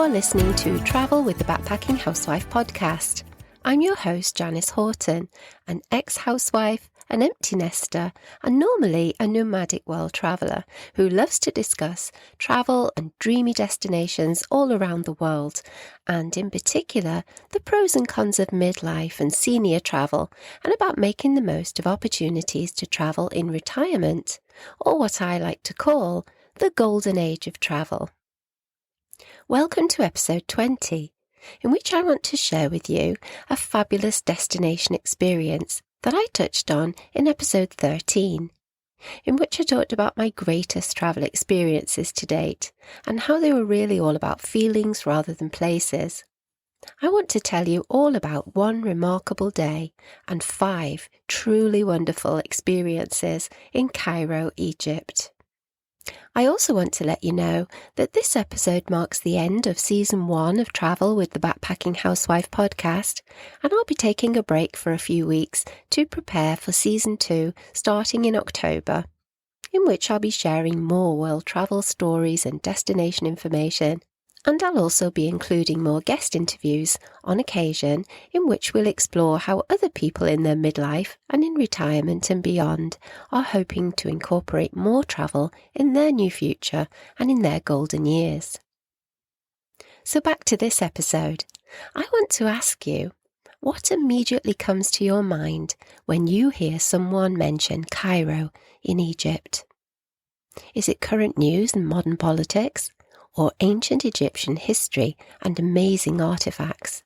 You're listening to Travel with the Backpacking Housewife podcast. I'm your host, Janice Horton, an ex-housewife, an empty nester, and normally a nomadic world traveller who loves to discuss travel and dreamy destinations all around the world, and in particular, the pros and cons of midlife and senior travel, and about making the most of opportunities to travel in retirement, or what I like to call the golden age of travel. Welcome to episode 20, in which I want to share with you a fabulous destination experience that I touched on in episode 13, in which I talked about my greatest travel experiences to date and how they were really all about feelings rather than places. I want to tell you all about one remarkable day and 5 truly wonderful experiences in Cairo, Egypt. I also want to let you know that this episode marks the end of Season 1 of Travel with the Backpacking Housewife podcast, and I'll be taking a break for a few weeks to prepare for Season 2 starting in October, in which I'll be sharing more world travel stories and destination information, and I'll also be including more guest interviews on occasion in which we'll explore how other people in their midlife and in retirement and beyond are hoping to incorporate more travel in their new future and in their golden years. So back to this episode, I want to ask you, what immediately comes to your mind when you hear someone mention Cairo in Egypt? Is it current news and modern politics? Or ancient Egyptian history and amazing artefacts?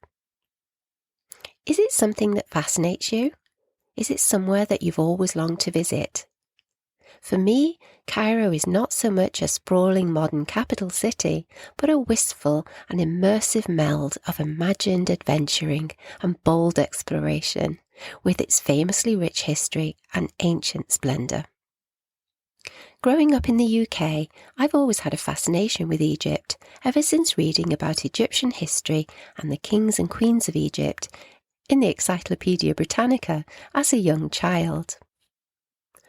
Is it something that fascinates you? Is it somewhere that you've always longed to visit? For me, Cairo is not so much a sprawling modern capital city, but a wistful and immersive meld of imagined adventuring and bold exploration, with its famously rich history and ancient splendour. Growing up in the UK, I've always had a fascination with Egypt, ever since reading about Egyptian history and the kings and queens of Egypt in the Encyclopedia Britannica as a young child.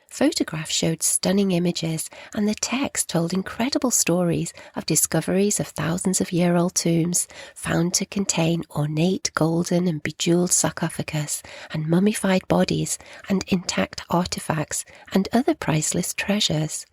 Photographs showed stunning images, and the text told incredible stories of discoveries of thousands of year-old tombs found to contain ornate golden and bejeweled sarcophagus and mummified bodies and intact artefacts and other priceless treasures.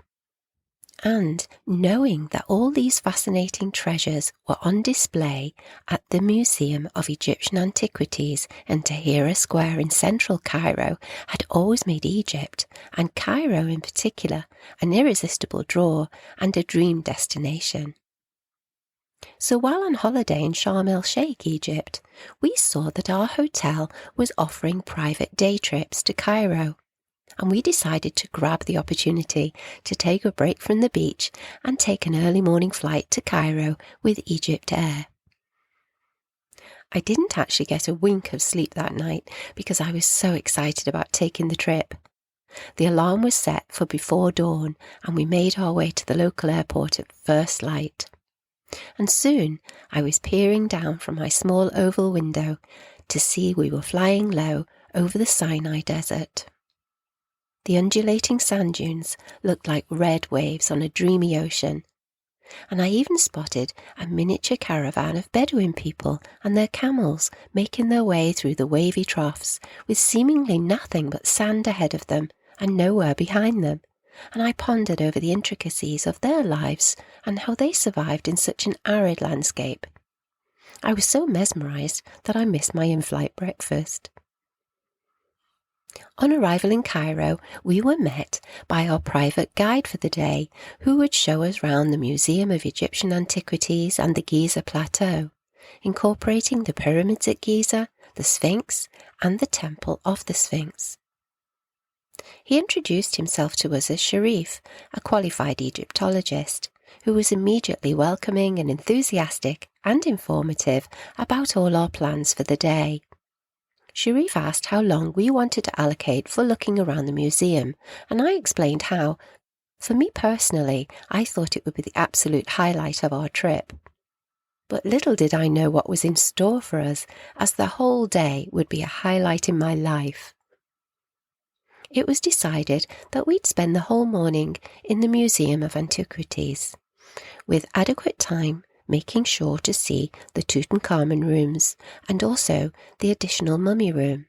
And knowing that all these fascinating treasures were on display at the Museum of Egyptian Antiquities in Tahrir Square in central Cairo had always made Egypt, and Cairo in particular, an irresistible draw and a dream destination. So while on holiday in Sharm el-Sheikh, Egypt, we saw that our hotel was offering private day trips to Cairo, and we decided to grab the opportunity to take a break from the beach and take an early morning flight to Cairo with Egypt Air. I didn't actually get a wink of sleep that night because I was so excited about taking the trip. The alarm was set for before dawn, and we made our way to the local airport at first light. And soon I was peering down from my small oval window to see we were flying low over the Sinai Desert. The undulating sand dunes looked like red waves on a dreamy ocean, and I even spotted a miniature caravan of Bedouin people and their camels making their way through the wavy troughs with seemingly nothing but sand ahead of them and nowhere behind them, and I pondered over the intricacies of their lives and how they survived in such an arid landscape. I was so mesmerised that I missed my in-flight breakfast. On arrival in Cairo, we were met by our private guide for the day, who would show us round the Museum of Egyptian Antiquities and the Giza Plateau, incorporating the pyramids at Giza, the Sphinx, and the Temple of the Sphinx. He introduced himself to us as Sharif, a qualified Egyptologist, who was immediately welcoming and enthusiastic and informative about all our plans for the day. Sharif asked how long we wanted to allocate for looking around the museum, and I explained how, for me personally, I thought it would be the absolute highlight of our trip. But little did I know what was in store for us, as the whole day would be a highlight in my life. It was decided that we'd spend the whole morning in the Museum of Antiquities, with adequate time making sure to see the Tutankhamun rooms and also the additional mummy room.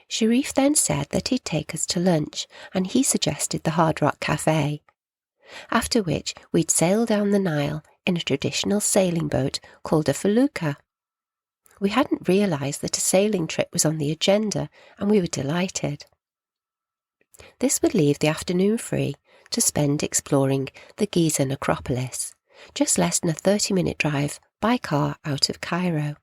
Sharif then said that he'd take us to lunch, and he suggested the Hard Rock Cafe, after which we'd sail down the Nile in a traditional sailing boat called a felucca. We hadn't realised that a sailing trip was on the agenda, and we were delighted. This would leave the afternoon free to spend exploring the Giza necropolis, just less than a 30-minute drive by car out of Cairo.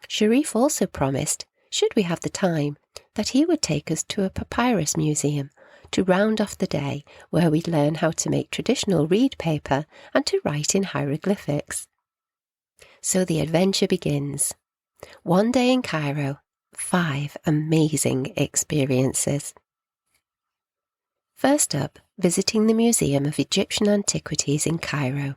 Sharif also promised, should we have the time, that he would take us to a papyrus museum to round off the day, where we'd learn how to make traditional reed paper and to write in hieroglyphics. So the adventure begins. One day in Cairo, 5 amazing experiences. First up, visiting the Museum of Egyptian Antiquities in Cairo.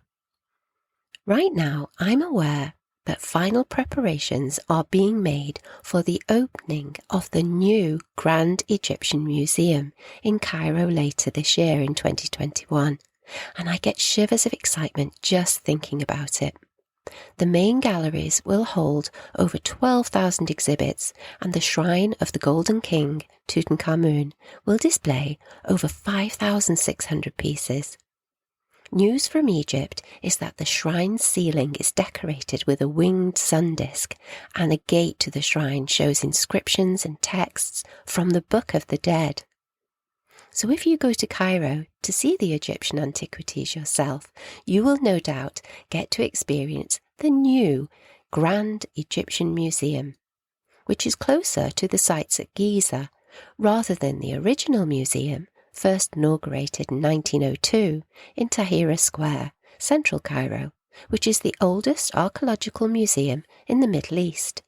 Right now, I'm aware that final preparations are being made for the opening of the new Grand Egyptian Museum in Cairo later this year in 2021, and I get shivers of excitement just thinking about it. The main galleries will hold over 12,000 exhibits, and the Shrine of the Golden King, Tutankhamun, will display over 5,600 pieces. News from Egypt is that the shrine's ceiling is decorated with a winged sun disk, and a gate to the shrine shows inscriptions and texts from the Book of the Dead. So if you go to Cairo to see the Egyptian antiquities yourself, you will no doubt get to experience the new Grand Egyptian Museum, which is closer to the sites at Giza rather than the original museum, first inaugurated in 1902 in Tahrir Square, central Cairo, which is the oldest archaeological museum in the Middle East.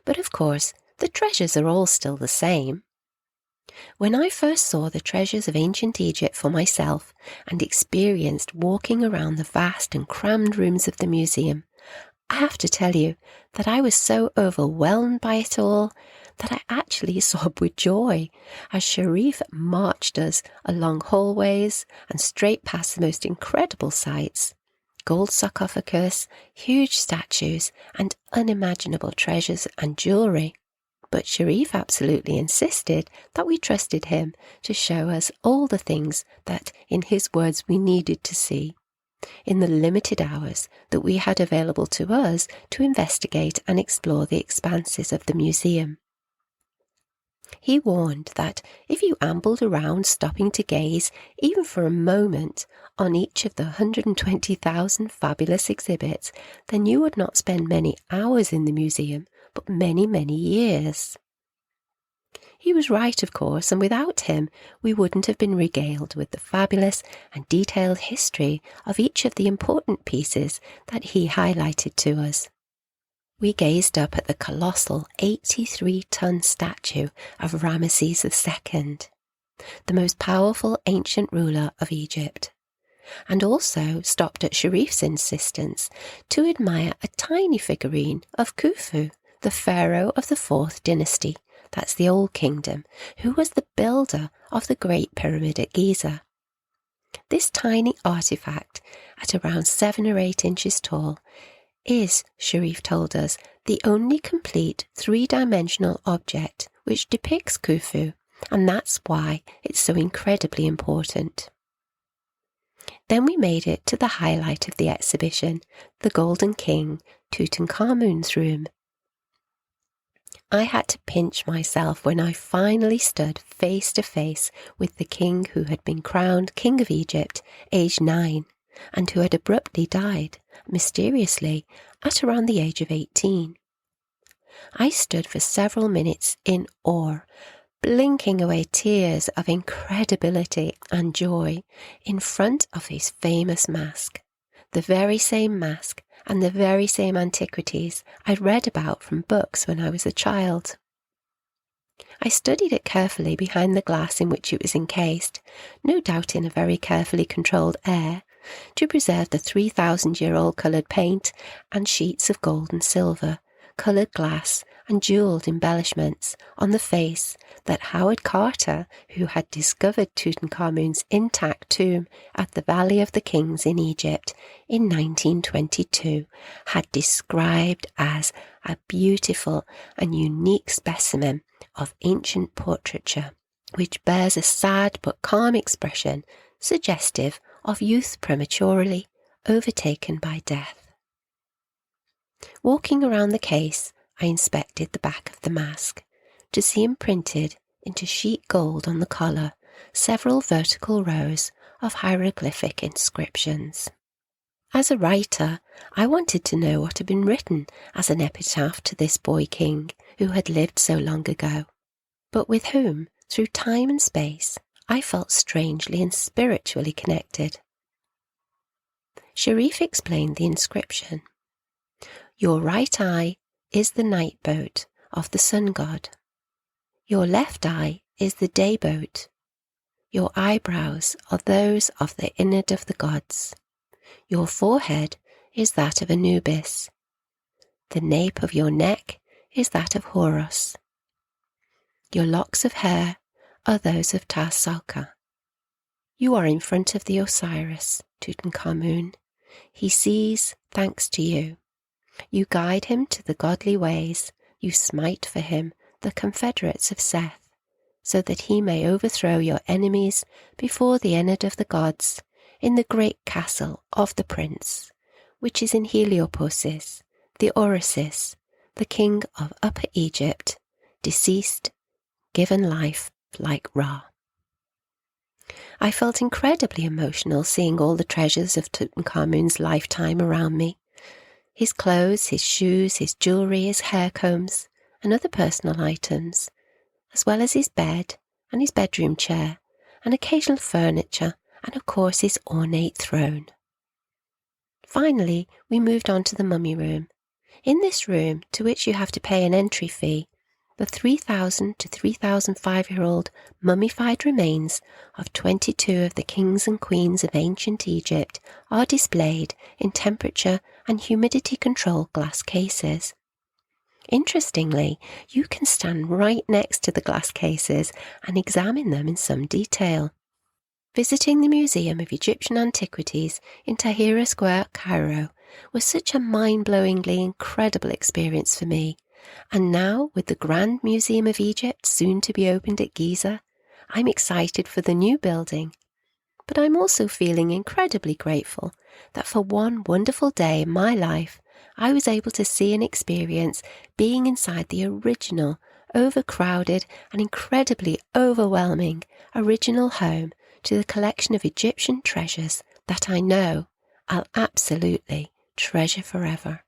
But of course, the treasures are all still the same. When I first saw the treasures of ancient Egypt for myself and experienced walking around the vast and crammed rooms of the museum, I have to tell you that I was so overwhelmed by it all that I actually sobbed with joy as Sharif marched us along hallways and straight past the most incredible sights: gold sarcophagus, huge statues, and unimaginable treasures and jewellery. But Sharif absolutely insisted that we trusted him to show us all the things that, in his words, we needed to see in the limited hours that we had available to us to investigate and explore the expanses of the museum. He warned that if you ambled around stopping to gaze, even for a moment, on each of the 120,000 fabulous exhibits, then you would not spend many hours in the museum, but many, many years. He was right, of course, and without him we wouldn't have been regaled with the fabulous and detailed history of each of the important pieces that he highlighted to us. We gazed up at the colossal 83-ton statue of Ramesses II, the most powerful ancient ruler of Egypt, and also stopped at Sharif's insistence to admire a tiny figurine of Khufu, the pharaoh of the 4th dynasty, that's the Old Kingdom, who was the builder of the Great Pyramid at Giza. This tiny artefact, at around 7 or 8 inches tall, is, Sharif told us, the only complete 3-dimensional object which depicts Khufu, and that's why it's so incredibly important. Then we made it to the highlight of the exhibition, the Golden King, Tutankhamun's room. I had to pinch myself when I finally stood face to face with the king who had been crowned King of Egypt, aged 9, and who had abruptly died, mysteriously, at around the age of 18. I stood for several minutes in awe, blinking away tears of incredibility and joy in front of his famous mask, the very same mask and the very same antiquities I'd read about from books when I was a child. I studied it carefully behind the glass in which it was encased, no doubt in a very carefully controlled air, to preserve the 3,000-year-old coloured paint and sheets of gold and silver, coloured glass and jewelled embellishments on the face that Howard Carter, who had discovered Tutankhamun's intact tomb at the Valley of the Kings in Egypt in 1922, had described as a beautiful and unique specimen of ancient portraiture, which bears a sad but calm expression suggestive of youth prematurely overtaken by death. Walking around the case, I inspected the back of the mask to see imprinted into sheet gold on the collar several vertical rows of hieroglyphic inscriptions. As a writer, I wanted to know what had been written as an epitaph to this boy king who had lived so long ago, but with whom, through time and space, I felt strangely and spiritually connected. Sharif explained the inscription. Your right eye is the night boat of the sun god. Your left eye is the day boat. Your eyebrows are those of the Ennead of the gods. Your forehead is that of Anubis. The nape of your neck is that of Horus. Your locks of hair are those of Tasalka. You are in front of the Osiris, Tutankhamun. He sees thanks to you. You guide him to the godly ways. You smite for him the confederates of Seth, so that he may overthrow your enemies before the Ennead of the gods in the great castle of the prince, which is in Heliopolis, the Orisis, the king of Upper Egypt, deceased, given life like Ra. I felt incredibly emotional seeing all the treasures of Tutankhamun's lifetime around me. His clothes, his shoes, his jewellery, his hair combs, and other personal items, as well as his bed and his bedroom chair, and occasional furniture, and of course his ornate throne. Finally, we moved on to the mummy room. In this room, to which you have to pay an entry fee, the 3,000 to 3,005-year-old mummified remains of 22 of the kings and queens of ancient Egypt are displayed in temperature and humidity-controlled glass cases. Interestingly, you can stand right next to the glass cases and examine them in some detail. Visiting the Museum of Egyptian Antiquities in Tahrir Square, Cairo, was such a mind-blowingly incredible experience for me. And now, with the Grand Museum of Egypt soon to be opened at Giza, I'm excited for the new building. But I'm also feeling incredibly grateful that for one wonderful day in my life, I was able to see and experience being inside the original, overcrowded and incredibly overwhelming original home to the collection of Egyptian treasures that I know I'll absolutely treasure forever.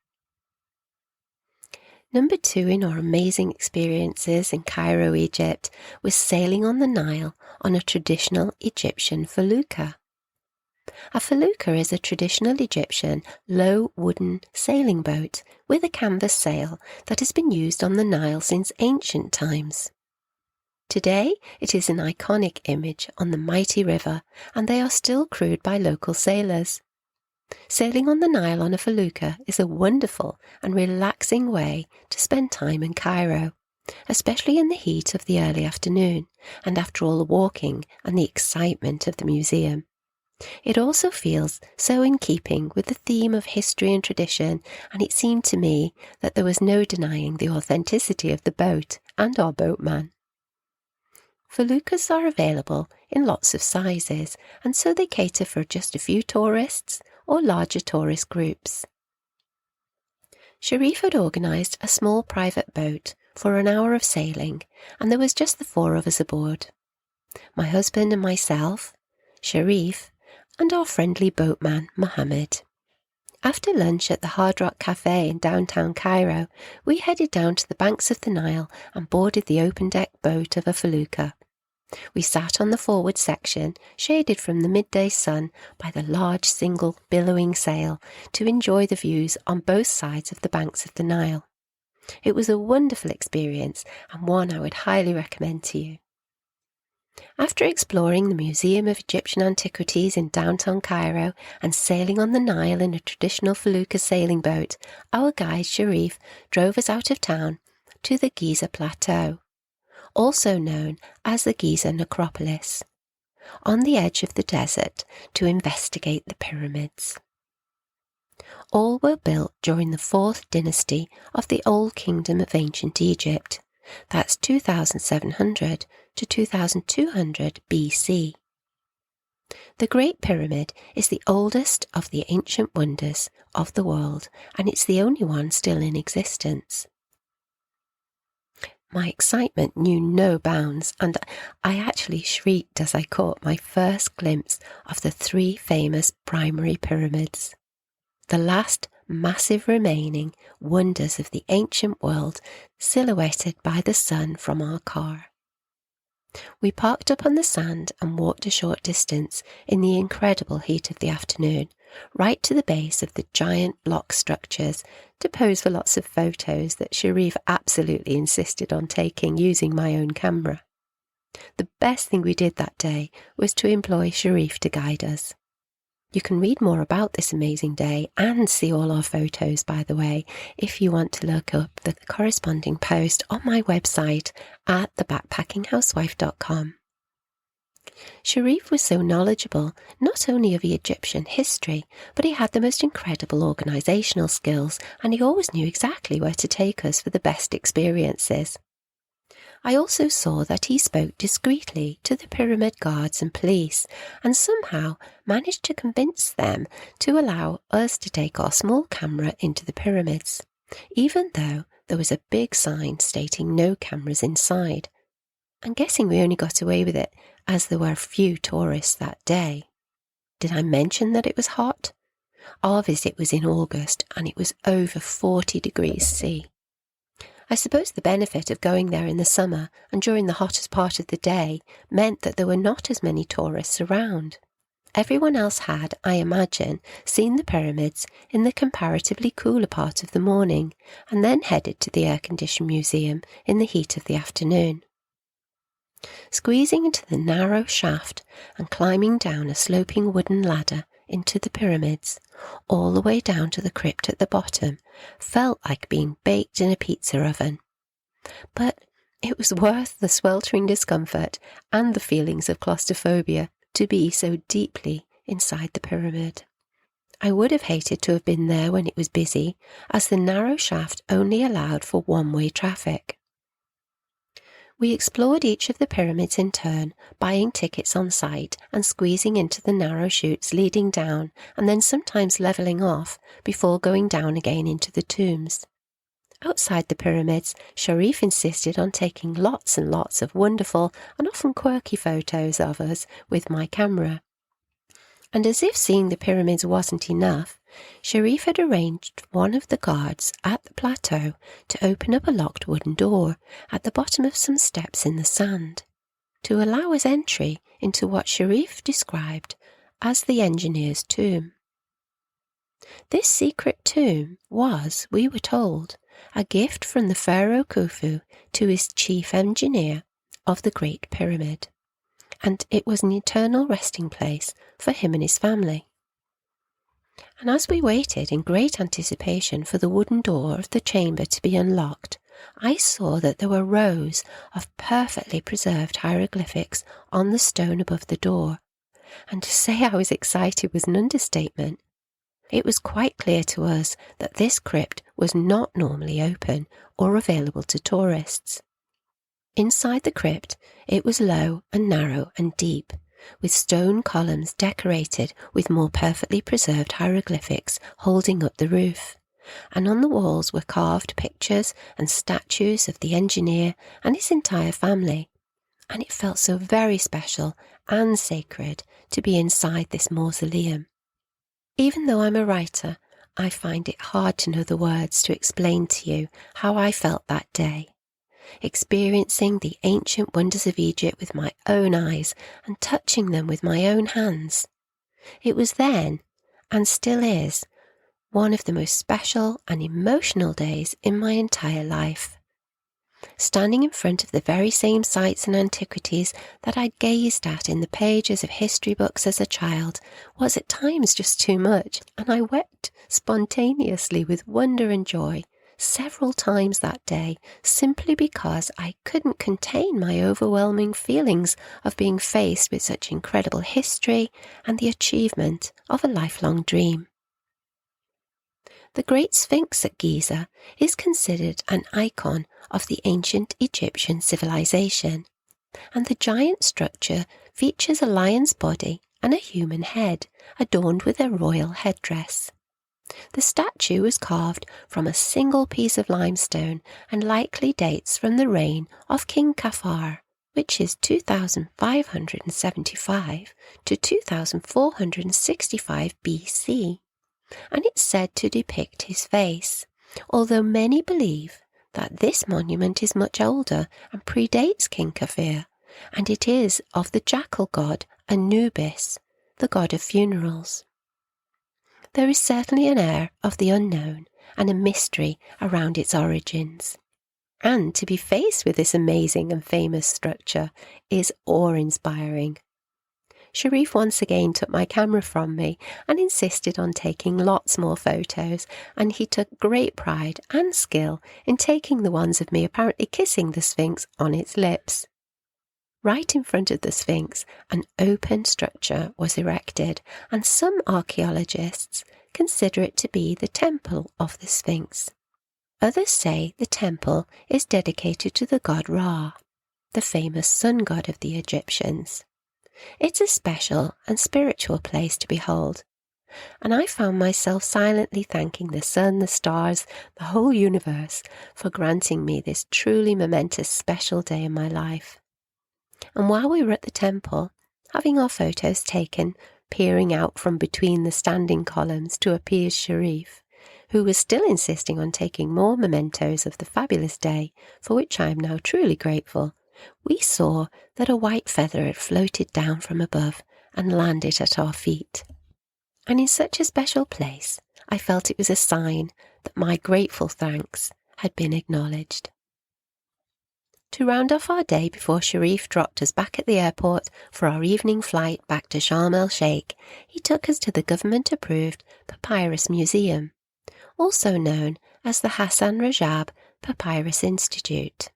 Number 2 in our amazing experiences in Cairo, Egypt, was sailing on the Nile on a traditional Egyptian felucca. A felucca is a traditional Egyptian low wooden sailing boat with a canvas sail that has been used on the Nile since ancient times. Today, it is an iconic image on the mighty river, and they are still crewed by local sailors. Sailing on the Nile on a felucca is a wonderful and relaxing way to spend time in Cairo, especially in the heat of the early afternoon and after all the walking and the excitement of the museum. It also feels so in keeping with the theme of history and tradition, and it seemed to me that there was no denying the authenticity of the boat and our boatman. Feluccas are available in lots of sizes, and so they cater for just a few tourists or larger tourist groups. Sharif had organised a small private boat for an hour of sailing, and there was just the 4 of us aboard. My husband and myself, Sharif, and our friendly boatman, Mohammed. After lunch at the Hard Rock Cafe in downtown Cairo, we headed down to the banks of the Nile and boarded the open-deck boat of a felucca. We sat on the forward section, shaded from the midday sun by the large single billowing sail, to enjoy the views on both sides of the banks of the Nile. It was a wonderful experience and one I would highly recommend to you. After exploring the Museum of Egyptian Antiquities in downtown Cairo and sailing on the Nile in a traditional felucca sailing boat, our guide Sharif drove us out of town to the Giza Plateau, also known as the Giza Necropolis, on the edge of the desert to investigate the pyramids. All were built during the 4th dynasty of the Old Kingdom of Ancient Egypt, that's 2700 to 2200 BC. The Great Pyramid is the oldest of the ancient wonders of the world, and it's the only one still in existence. My excitement knew no bounds, and I actually shrieked as I caught my first glimpse of the 3 famous primary pyramids, the last massive remaining wonders of the ancient world silhouetted by the sun from our car. We parked up on the sand and walked a short distance in the incredible heat of the afternoon, right to the base of the giant block structures to pose for lots of photos that Sharif absolutely insisted on taking using my own camera. The best thing we did that day was to employ Sharif to guide us. You can read more about this amazing day and see all our photos, by the way, if you want to look up the corresponding post on my website at thebackpackinghousewife.com. Sharif was so knowledgeable not only of Egyptian history, but he had the most incredible organisational skills, and he always knew exactly where to take us for the best experiences. I also saw that he spoke discreetly to the pyramid guards and police, and somehow managed to convince them to allow us to take our small camera into the pyramids, even though there was a big sign stating no cameras inside. I'm guessing we only got away with it as there were few tourists that day. Did I mention that it was hot? Our visit was in August and it was over 40 degrees C. I suppose the benefit of going there in the summer and during the hottest part of the day meant that there were not as many tourists around. Everyone else had, I imagine, seen the pyramids in the comparatively cooler part of the morning and then headed to the air-conditioned museum in the heat of the afternoon. Squeezing into the narrow shaft and climbing down a sloping wooden ladder into the pyramids, all the way down to the crypt at the bottom, felt like being baked in a pizza oven. But it was worth the sweltering discomfort and the feelings of claustrophobia to be so deeply inside the pyramid. I would have hated to have been there when it was busy, as the narrow shaft only allowed for one-way traffic. We explored each of the pyramids in turn, buying tickets on site and squeezing into the narrow chutes leading down and then sometimes levelling off before going down again into the tombs. Outside the pyramids, Sharif insisted on taking lots and lots of wonderful and often quirky photos of us with my camera. And as if seeing the pyramids wasn't enough, Sharif had arranged one of the guards at the plateau to open up a locked wooden door at the bottom of some steps in the sand, to allow us entry into what Sharif described as the engineer's tomb. This secret tomb was, we were told, a gift from the pharaoh Khufu to his chief engineer of the Great Pyramid, and it was an eternal resting place for him and his family. And as we waited in great anticipation for the wooden door of the chamber to be unlocked, I saw that there were rows of perfectly preserved hieroglyphics on the stone above the door, and to say I was excited was an understatement. It was quite clear to us that this crypt was not normally open or available to tourists. Inside the crypt, it was low and narrow and deep, with stone columns decorated with more perfectly preserved hieroglyphics holding up the roof, and on the walls were carved pictures and statues of the engineer and his entire family, and it felt so very special and sacred to be inside this mausoleum. Even though I'm a writer, I find it hard to know the words to explain to you how I felt that day, experiencing the ancient wonders of Egypt with my own eyes and touching them with my own hands. It was then, and still is, one of the most special and emotional days in my entire life. Standing in front of the very same sites and antiquities that I gazed at in the pages of history books as a child was at times just too much, and I wept spontaneously with wonder and joy, several times that day simply because I couldn't contain my overwhelming feelings of being faced with such incredible history and the achievement of a lifelong dream. The Great Sphinx at Giza is considered an icon of the ancient Egyptian civilization, and the giant structure features a lion's body and a human head adorned with a royal headdress. The statue was carved from a single piece of limestone and likely dates from the reign of King Kafar, which is 2575 to 2465 BC, and it's said to depict his face, although many believe that this monument is much older and predates King Kafir, and it is of the jackal god Anubis, the god of funerals. There is certainly an air of the unknown and a mystery around its origins. And to be faced with this amazing and famous structure is awe-inspiring. Sharif once again took my camera from me and insisted on taking lots more photos, and he took great pride and skill in taking the ones of me apparently kissing the Sphinx on its lips. Right in front of the Sphinx, an open structure was erected, and some archaeologists consider it to be the temple of the Sphinx. Others say the temple is dedicated to the god Ra, the famous sun god of the Egyptians. It's a special and spiritual place to behold, and I found myself silently thanking the sun, the stars, the whole universe for granting me this truly momentous special day in my life. And while we were at the temple, having our photos taken, peering out from between the standing columns to appease Sharif, who was still insisting on taking more mementos of the fabulous day, for which I am now truly grateful, we saw that a white feather had floated down from above and landed at our feet. And in such a special place, I felt it was a sign that my grateful thanks had been acknowledged. To round off our day before Sharif dropped us back at the airport for our evening flight back to Sharm el-Sheikh, he took us to the government-approved Papyrus Museum, also known as the Hassan Rajab Papyrus Institute.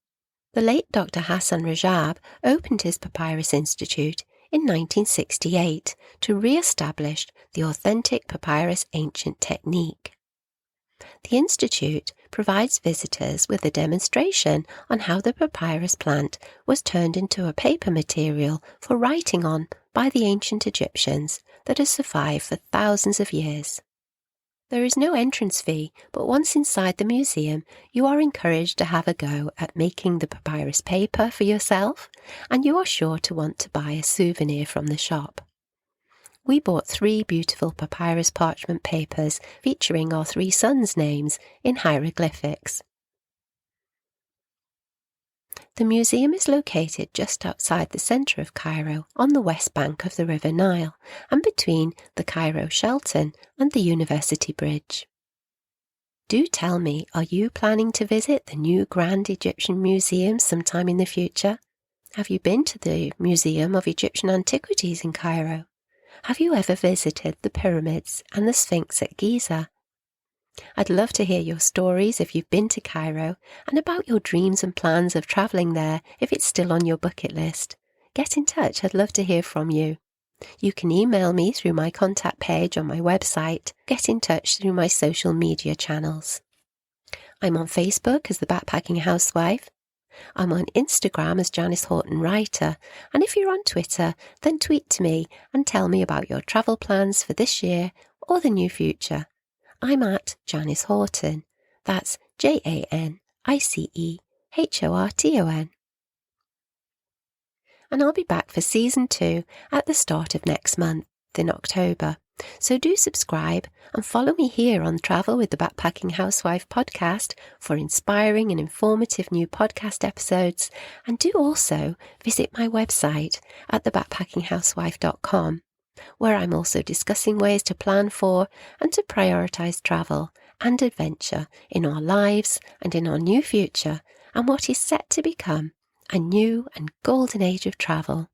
The late Dr. Hassan Rajab opened his Papyrus Institute in 1968 to re-establish the authentic papyrus ancient technique. The Institute provides visitors with a demonstration on how the papyrus plant was turned into a paper material for writing on by the ancient Egyptians that has survived for thousands of years. There is no entrance fee, but once inside the museum, you are encouraged to have a go at making the papyrus paper for yourself, and you are sure to want to buy a souvenir from the shop. We bought 3 beautiful papyrus parchment papers featuring our 3 sons' names in hieroglyphics. The museum is located just outside the centre of Cairo on the west bank of the River Nile and between the Cairo Sheraton and the University Bridge. Do tell me, are you planning to visit the new Grand Egyptian Museum sometime in the future? Have you been to the Museum of Egyptian Antiquities in Cairo? Have you ever visited the pyramids and the Sphinx at Giza? I'd love to hear your stories if you've been to Cairo and about your dreams and plans of travelling there if it's still on your bucket list. Get in touch, I'd love to hear from you. You can email me through my contact page on my website, get in touch through my social media channels. I'm on Facebook as the Backpacking Housewife. I'm on Instagram as Janice Horton Writer, and if you're on Twitter, then tweet to me and tell me about your travel plans for this year or the near future. I'm at Janice Horton. That's JANICEHORTON. And I'll be back for Season 2 at the start of next month, in October. So do subscribe and follow me here on Travel with the Backpacking Housewife podcast for inspiring and informative new podcast episodes, and do also visit my website at thebackpackinghousewife.com, where I'm also discussing ways to plan for and to prioritise travel and adventure in our lives and in our new future and what is set to become a new and golden age of travel.